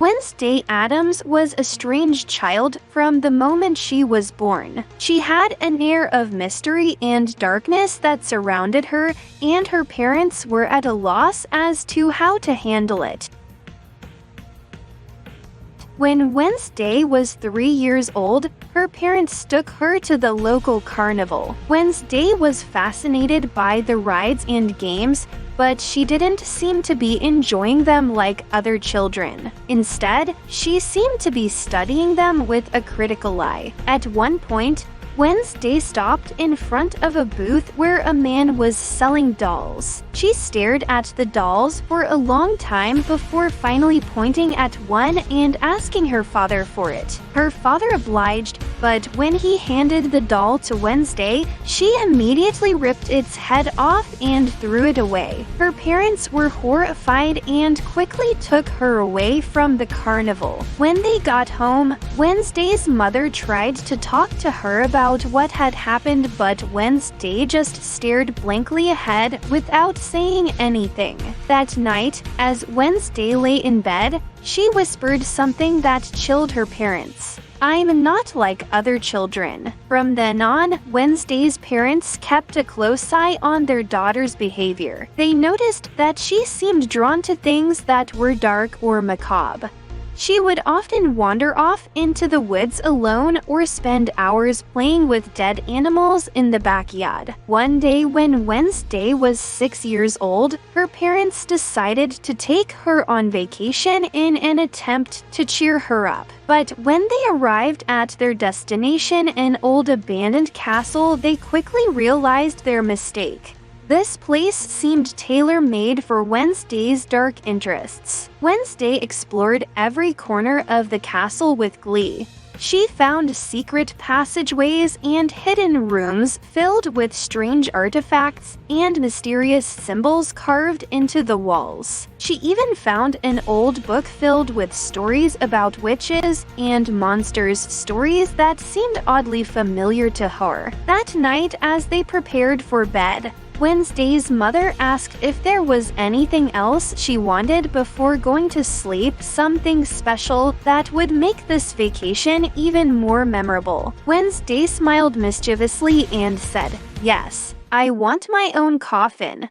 Wednesday Addams was a strange child from the moment she was born. She had an air of mystery and darkness that surrounded her, and her parents were at a loss as to how to handle it. When Wednesday was 3 years old, her parents took her to the local carnival. Wednesday was fascinated by the rides and games, but she didn't seem to be enjoying them like other children. Instead, she seemed to be studying them with a critical eye. At one point, Wednesday stopped in front of a booth where a man was selling dolls. She stared at the dolls for a long time before finally pointing at one and asking her father for it. Her father obliged, but when he handed the doll to Wednesday, she immediately ripped its head off and threw it away. Her parents were horrified and quickly took her away from the carnival. When they got home, Wednesday's mother tried to talk to her about what had happened, but Wednesday just stared blankly ahead without saying anything. That night, as Wednesday lay in bed, she whispered something that chilled her parents. "I'm not like other children." From then on, Wednesday's parents kept a close eye on their daughter's behavior. They noticed that she seemed drawn to things that were dark or macabre. She would often wander off into the woods alone or spend hours playing with dead animals in the backyard. One day when Wednesday was 6 years old, her parents decided to take her on vacation in an attempt to cheer her up. But when they arrived at their destination, an old abandoned castle, they quickly realized their mistake. This place seemed tailor-made for Wednesday's dark interests. Wednesday explored every corner of the castle with glee. She found secret passageways and hidden rooms filled with strange artifacts and mysterious symbols carved into the walls. She even found an old book filled with stories about witches and monsters, stories that seemed oddly familiar to her. That night, as they prepared for bed, Wednesday's mother asked if there was anything else she wanted before going to sleep, something special that would make this vacation even more memorable. Wednesday smiled mischievously and said, "Yes, I want my own coffin."